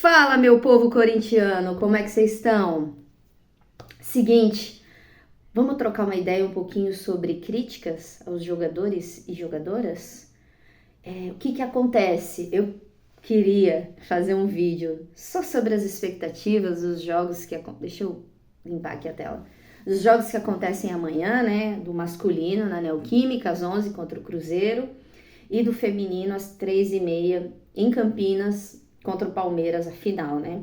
Fala, meu povo corintiano, como é que vocês estão? Seguinte, vamos trocar uma ideia um pouquinho sobre críticas aos jogadores e jogadoras? O que acontece? Eu queria fazer um vídeo só sobre as expectativas dos jogos que acontecem. Deixa eu limpar aqui a tela. Os jogos que acontecem amanhã, né? Do masculino na Neoquímica, às 11 contra o Cruzeiro, e do feminino às 3h30 em Campinas contra o Palmeiras, a final, né?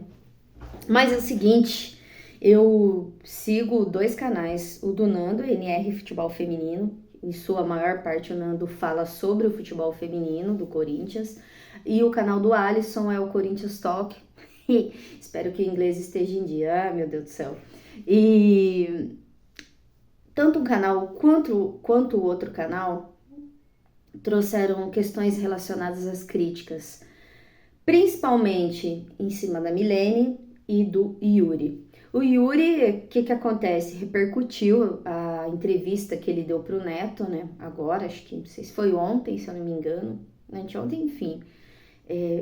Mas é o seguinte, eu sigo dois canais, o do Nando, NR Futebol Feminino, em sua maior parte o Nando fala sobre o futebol feminino do Corinthians, e o canal do Alisson é o Corinthians Talk. Espero que o inglês esteja em dia, meu Deus do céu. E tanto um canal quanto o outro canal trouxeram questões relacionadas às críticas, principalmente em cima da Milene e do Yuri. O Yuri, o que acontece? Repercutiu a entrevista que ele deu para o Neto, né? Agora, acho que não sei se foi ontem, se eu não me engano, anteontem, enfim.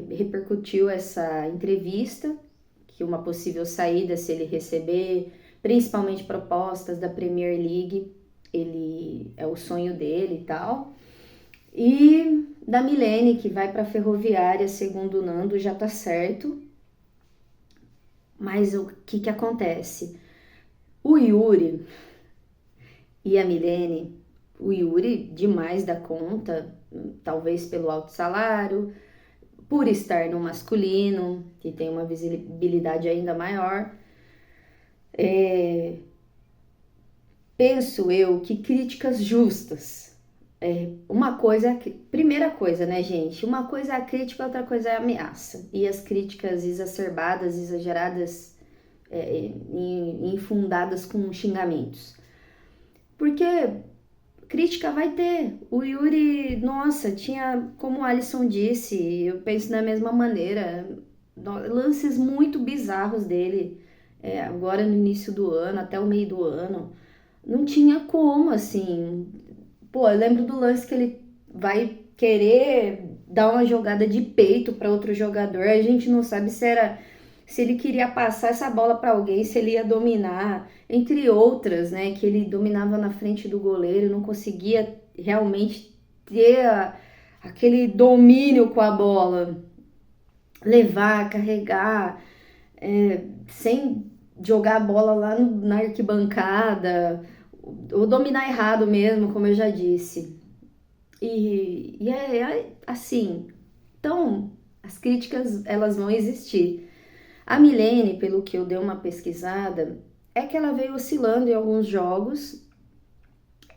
Repercutiu essa entrevista, que uma possível saída, se ele receber, principalmente propostas da Premier League, ele é o sonho dele e tal. E da Milene, que vai para a Ferroviária, segundo o Nando, já tá certo. Mas o que acontece? O Yuri e a Milene, o Yuri demais da conta, talvez pelo alto salário, por estar no masculino, que tem uma visibilidade ainda maior. Penso eu que críticas justas. Uma coisa, primeira coisa, né, gente? Uma coisa é a crítica, outra coisa é a ameaça. E as críticas exacerbadas, exageradas, infundadas com xingamentos. Porque crítica vai ter. O Yuri, nossa, tinha, como o Alisson disse, eu penso da mesma maneira, lances muito bizarros dele, agora no início do ano, até o meio do ano. Não tinha como, assim. Pô, eu lembro do lance que ele vai querer dar uma jogada de peito para outro jogador. A gente não sabe se ele queria passar essa bola para alguém, se ele ia dominar, entre outras, né? Que ele dominava na frente do goleiro, não conseguia realmente ter aquele domínio com a bola, levar, carregar, sem jogar a bola lá na arquibancada, ou dominar errado mesmo, como eu já disse. E é assim. Então, as críticas, elas vão existir. A Milene, pelo que eu dei uma pesquisada, é que ela veio oscilando em alguns jogos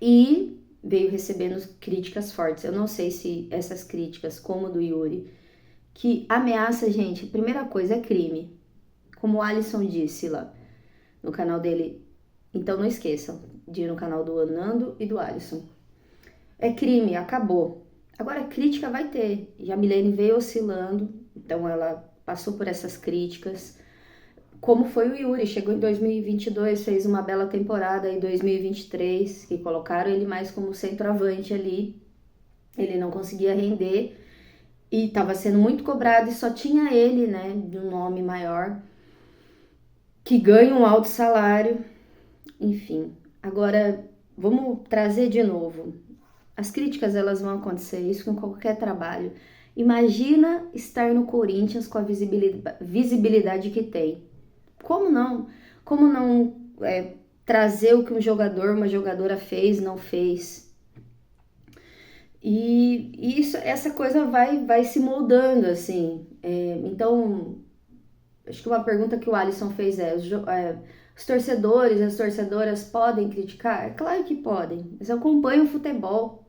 e veio recebendo críticas fortes. Eu não sei se essas críticas, como do Yuri, que ameaça, gente, primeira coisa é crime. Como o Alisson disse lá no canal dele. Então não esqueçam de ir no canal do Nando e do Alisson. É crime, acabou. Agora, crítica vai ter. E a Milene veio oscilando, então ela passou por essas críticas. Como foi o Yuri, chegou em 2022, fez uma bela temporada em 2023, que colocaram ele mais como centroavante ali. Ele não conseguia render e estava sendo muito cobrado e só tinha ele, né, de um nome maior, que ganha um alto salário. Enfim, agora vamos trazer de novo. As críticas, elas vão acontecer, isso com qualquer trabalho. Imagina estar no Corinthians com a visibilidade que tem. Como não? Como não trazer o que um jogador, uma jogadora fez, não fez? E isso, essa coisa vai se moldando, assim. Então, acho que uma pergunta que o Alisson fez os torcedores, as torcedoras podem criticar? É claro que podem, mas acompanham o futebol.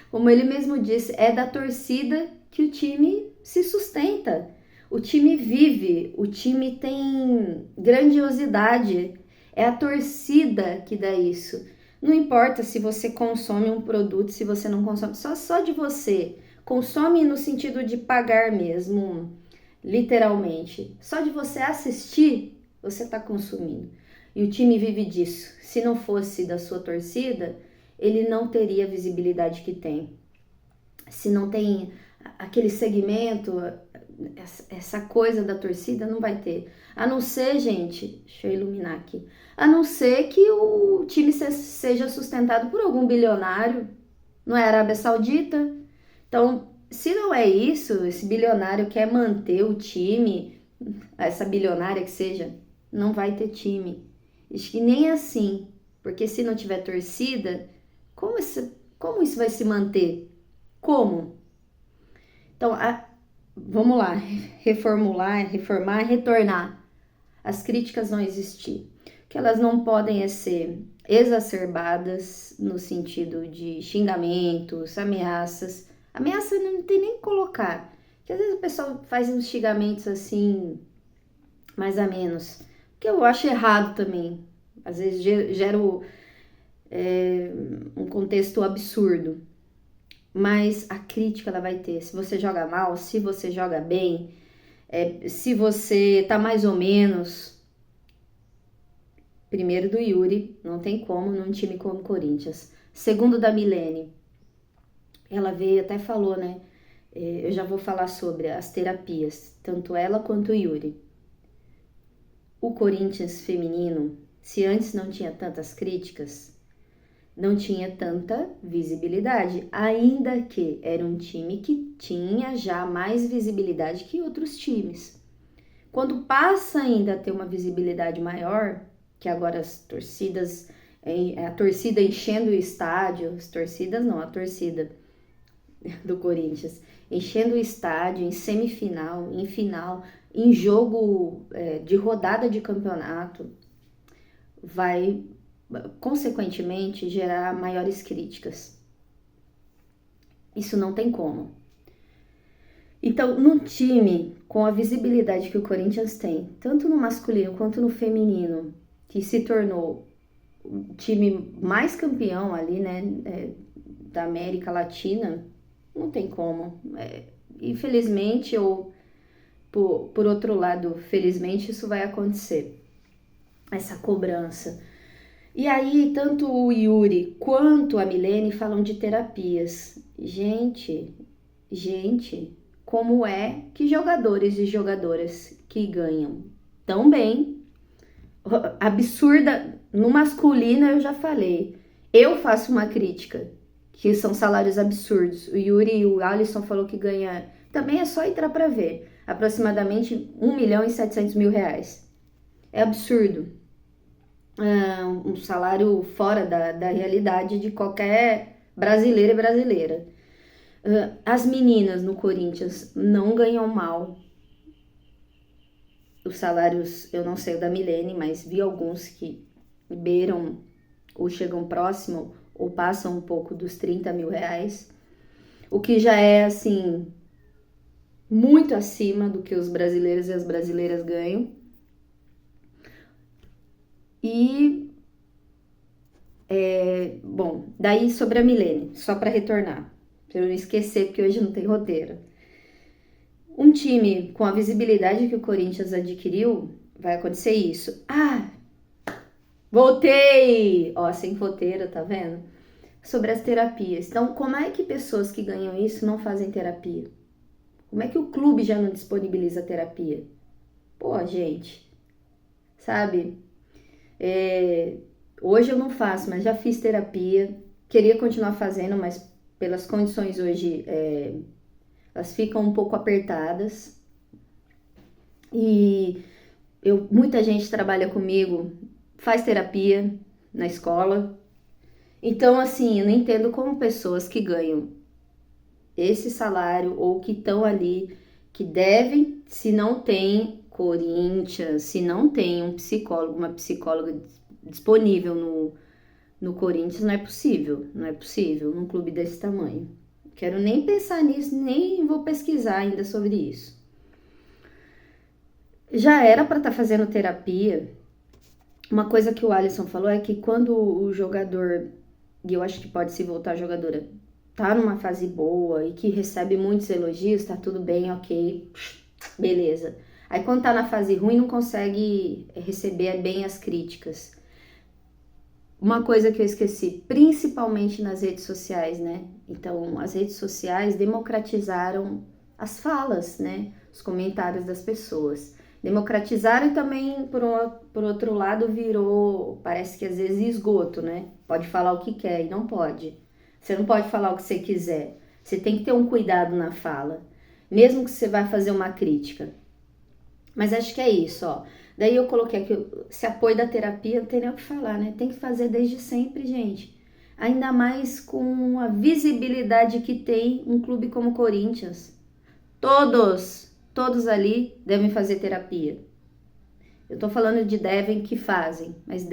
Como ele mesmo disse, é da torcida que o time se sustenta. O time vive, o time tem grandiosidade. É a torcida que dá isso. Não importa se você consome um produto, se você não consome, só de você. Consome no sentido de pagar mesmo, literalmente. Só de você assistir, você está consumindo. E o time vive disso. Se não fosse da sua torcida, ele não teria a visibilidade que tem. Se não tem aquele segmento, essa coisa da torcida não vai ter. A não ser, gente, deixa eu iluminar aqui, a não ser que o time seja sustentado por algum bilionário, não é Arábia Saudita. Então, se não é isso, esse bilionário quer manter o time, essa bilionária que seja, não vai ter time. Acho que nem assim, porque se não tiver torcida, como isso vai se manter? Como? Então, vamos lá, reformar, retornar. As críticas vão existir. Que elas não podem ser exacerbadas no sentido de xingamentos, ameaças. Ameaça não tem nem que colocar. Porque às vezes o pessoal faz uns xingamentos assim, mais a menos. Que eu acho errado também. Às vezes gera um contexto absurdo. Mas a crítica ela vai ter. Se você joga mal, se você joga bem, se você tá mais ou menos. Primeiro do Yuri, não tem como num time como o Corinthians. Segundo da Milene, ela veio até falou, né? Eu já vou falar sobre as terapias, tanto ela quanto o Yuri. O Corinthians feminino, se antes não tinha tantas críticas, não tinha tanta visibilidade, ainda que era um time que tinha já mais visibilidade que outros times. Quando passa ainda a ter uma visibilidade maior, que agora as torcidas, a torcida enchendo o estádio, as torcidas não, a torcida do Corinthians, enchendo o estádio em semifinal, em final, em jogo de rodada de campeonato, vai consequentemente gerar maiores críticas. Isso não tem como. Então, num time com a visibilidade que o Corinthians tem, tanto no masculino quanto no feminino, que se tornou o time mais campeão ali, né, da América Latina, não tem como. Infelizmente, ou por outro lado, felizmente, isso vai acontecer. Essa cobrança. E aí, tanto o Yuri quanto a Milene falam de terapias. Gente, como é que jogadores e jogadoras que ganham tão bem, absurda, no masculino eu já falei, eu faço uma crítica, que são salários absurdos. O Yuri e o Alisson falou que ganha, também é só entrar para ver, aproximadamente 1.700.000 reais. É absurdo. Um salário fora da realidade de qualquer brasileiro e brasileira. As meninas no Corinthians não ganham mal. Os salários, eu não sei o da Milene, mas vi alguns que beiram ou chegam próximo ou passam um pouco dos 30.000 reais. O que já é, assim, muito acima do que os brasileiros e as brasileiras ganham. E, bom, daí sobre a Milene, só para retornar, para eu não esquecer, porque hoje não tem roteiro. Um time com a visibilidade que o Corinthians adquiriu, vai acontecer isso. Voltei! Ó, sem roteiro, tá vendo? Sobre as terapias. Então, como é que pessoas que ganham isso não fazem terapia? Como é que o clube já não disponibiliza terapia? Pô, gente, sabe? Hoje eu não faço, mas já fiz terapia. Queria continuar fazendo, mas pelas condições hoje, elas ficam um pouco apertadas. E muita gente trabalha comigo, faz terapia na escola. Então, assim, eu não entendo como pessoas que ganham esse salário ou que estão ali, que devem, se não tem Corinthians, se não tem um psicólogo, uma psicóloga disponível no Corinthians, não é possível num clube desse tamanho. Quero nem pensar nisso, nem vou pesquisar ainda sobre isso. Já era para estar fazendo terapia. Uma coisa que o Alisson falou é que quando o jogador, e eu acho que pode se voltar jogadora, tá numa fase boa e que recebe muitos elogios, tá tudo bem, ok, beleza. Aí quando tá na fase ruim não consegue receber bem as críticas. Uma coisa que eu esqueci, principalmente nas redes sociais, né? Então, as redes sociais democratizaram as falas, né? os comentários das pessoas. Democratizaram e também, por outro lado, virou, parece que às vezes esgoto, né? Pode falar o que quer e não pode. Você não pode falar o que você quiser. Você tem que ter um cuidado na fala, mesmo que você vai fazer uma crítica. Mas acho que é isso, ó. Daí eu coloquei aqui, esse apoio da terapia, não tem nem o que falar, né? Tem que fazer desde sempre, gente. Ainda mais com a visibilidade que tem um clube como o Corinthians. Todos ali devem fazer terapia. Eu tô falando de devem que fazem, mas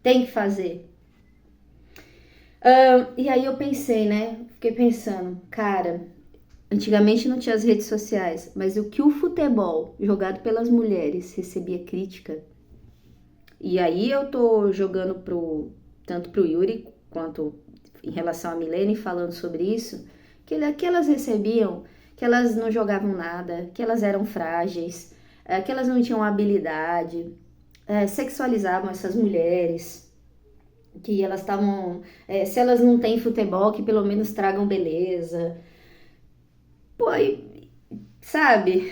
tem que fazer. E aí eu pensei, né? Fiquei pensando, cara, antigamente não tinha as redes sociais, mas o que o futebol jogado pelas mulheres recebia crítica, e aí eu tô jogando tanto pro Yuri quanto em relação a Milene falando sobre isso, que elas recebiam, que elas não jogavam nada, que elas eram frágeis, que elas não tinham habilidade, sexualizavam essas mulheres, que elas estavam, se elas não têm futebol, que pelo menos tragam beleza. Pô, sabe?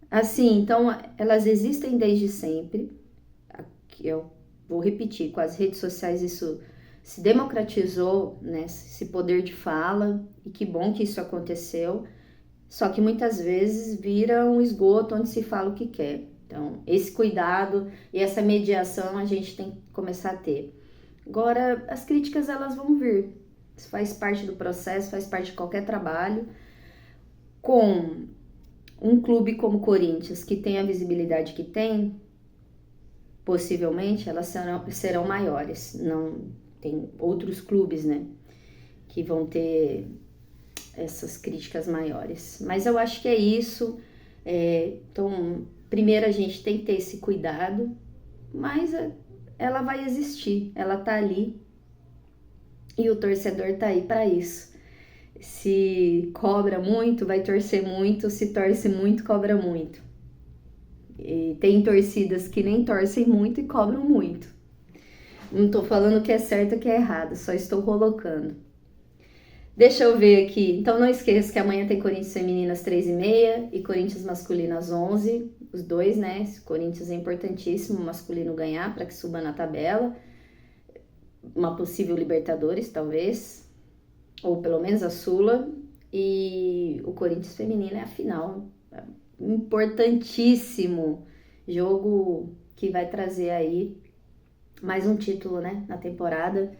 Assim, então elas existem desde sempre. Aqui eu vou repetir, com as redes sociais isso se democratizou, né? Esse poder de fala, e que bom que isso aconteceu. Só que muitas vezes vira um esgoto onde se fala o que quer. Então, esse cuidado e essa mediação a gente tem que começar a ter. Agora, as críticas elas vão vir. Isso faz parte do processo, faz parte de qualquer trabalho. Com um clube como o Corinthians, que tem a visibilidade que tem, possivelmente elas serão maiores. Não tem outros clubes, né, que vão ter essas críticas maiores. Mas eu acho que é isso. Então, primeiro a gente tem que ter esse cuidado, mas ela vai existir, ela tá ali e o torcedor tá aí para isso. Se cobra muito, vai torcer muito, se torce muito, cobra muito. E tem torcidas que nem torcem muito e cobram muito. Não tô falando que é certo ou que é errado, só estou colocando. Deixa eu ver aqui. Então não esqueça que amanhã tem Corinthians feminino às 3h30 e Corinthians masculino às 11h. Os dois, né? Corinthians é importantíssimo o masculino ganhar para que suba na tabela. Uma possível Libertadores, talvez. Ou pelo menos a Sula. E o Corinthians feminino é a final. Importantíssimo jogo que vai trazer aí mais um título, né? Na temporada.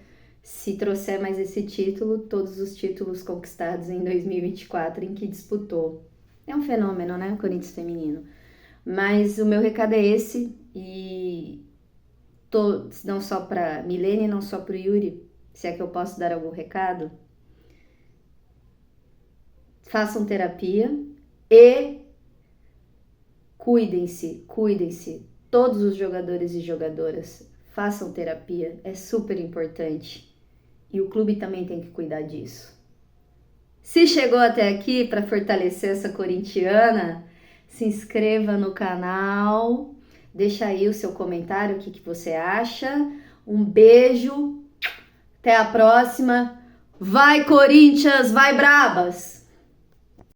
Se trouxer mais esse título, todos os títulos conquistados em 2024 em que disputou. É um fenômeno, né, o Corinthians feminino. Mas o meu recado é esse, e não só para Milene, não só para o Yuri, se é que eu posso dar algum recado. Façam terapia e cuidem-se. Todos os jogadores e jogadoras façam terapia, é super importante. E o clube também tem que cuidar disso. Se chegou até aqui para fortalecer essa corintiana, se inscreva no canal, deixa aí o seu comentário, o que você acha. Um beijo, até a próxima. Vai Corinthians, vai Brabas!